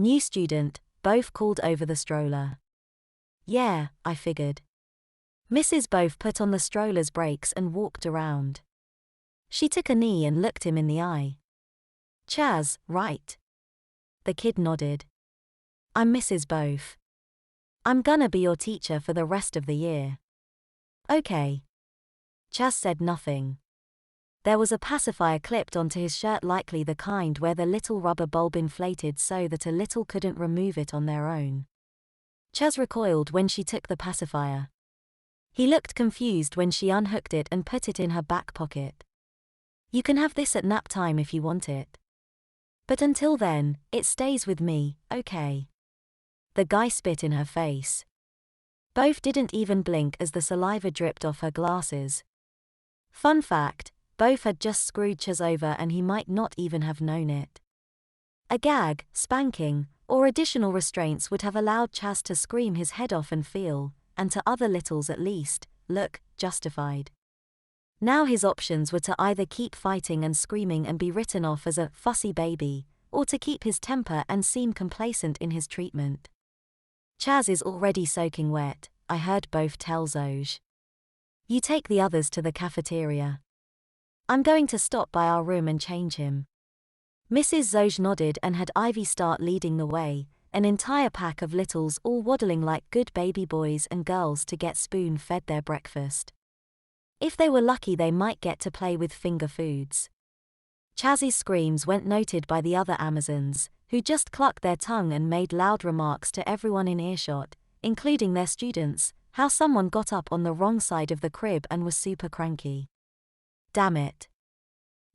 New student, both called over the stroller. Yeah, I figured. Mrs. Both put on the stroller's brakes and walked around. She took a knee and looked him in the eye. Chaz, right? The kid nodded. I'm Mrs. Both. I'm gonna be your teacher for the rest of the year. Okay. Chaz said nothing. There was a pacifier clipped onto his shirt, likely the kind where the little rubber bulb inflated so that a little couldn't remove it on their own. Chaz recoiled when she took the pacifier. He looked confused when she unhooked it and put it in her back pocket. You can have this at nap time if you want it. But until then, it stays with me, okay? The guy spit in her face. Both didn't even blink as the saliva dripped off her glasses. Fun fact, Both had just screwed Chaz over and he might not even have known it. A gag, spanking, or additional restraints would have allowed Chaz to scream his head off and feel, and to other littles at least, look justified. Now his options were to either keep fighting and screaming and be written off as a fussy baby, or to keep his temper and seem complacent in his treatment. Chaz is already soaking wet, I heard Both tell Zoj. You take the others to the cafeteria. I'm going to stop by our room and change him. Mrs. Zoj nodded and had Ivy start leading the way, an entire pack of littles all waddling like good baby boys and girls to get spoon-fed their breakfast. If they were lucky they might get to play with finger foods. Chaz's screams went noted by the other Amazons, who just clucked their tongue and made loud remarks to everyone in earshot, including their students, how someone got up on the wrong side of the crib and was super cranky. Damn it.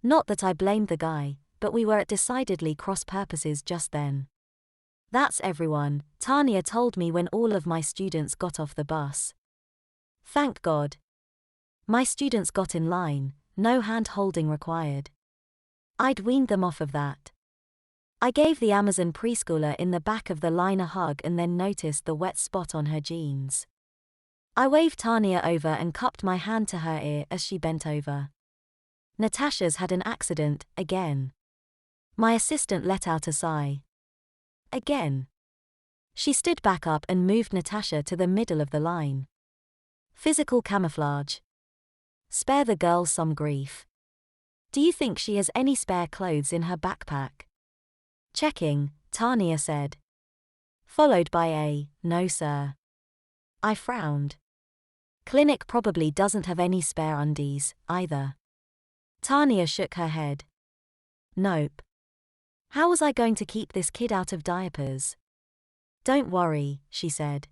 Not that I blamed the guy, but we were at decidedly cross purposes just then. That's everyone, Tanya told me when all of my students got off the bus. Thank God. My students got in line, no hand-holding required. I'd weaned them off of that. I gave the Amazon preschooler in the back of the line a hug and then noticed the wet spot on her jeans. I waved Tanya over and cupped my hand to her ear as she bent over. Natasha's had an accident, again. My assistant let out a sigh. Again. She stood back up and moved Natasha to the middle of the line. Physical camouflage. Spare the girl some grief. Do you think she has any spare clothes in her backpack? Checking, Tanya said. Followed by a, no sir. I frowned. Clinic probably doesn't have any spare undies, either. Tanya shook her head. Nope. How was I going to keep this kid out of diapers? Don't worry, she said.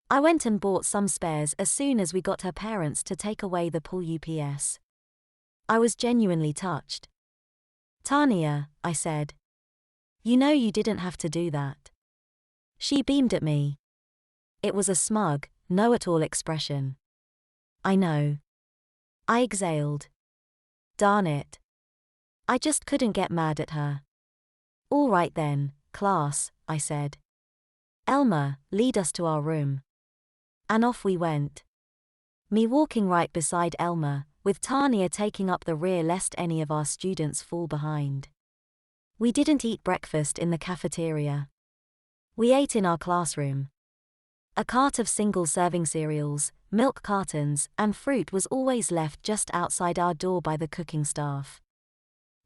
I went and bought some spares as soon as we got her parents to take away the pool UPS. I was genuinely touched. Tanya, I said. You know you didn't have to do that. She beamed at me. It was a smug, know-it-all expression. I know. I exhaled. Darn it. I just couldn't get mad at her. All right then, class, I said. Elmer, lead us to our room. And off we went. Me walking right beside Elmer, with Tanya taking up the rear lest any of our students fall behind. We didn't eat breakfast in the cafeteria. We ate in our classroom. A cart of single-serving cereals, milk cartons, and fruit was always left just outside our door by the cooking staff.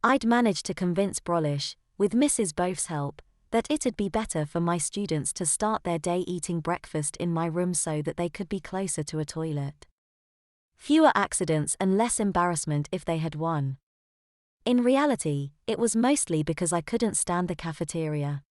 I'd managed to convince Brolish, with Mrs. Both's help, that it'd be better for my students to start their day eating breakfast in my room so that they could be closer to a toilet. Fewer accidents and less embarrassment if they had won. In reality, it was mostly because I couldn't stand the cafeteria.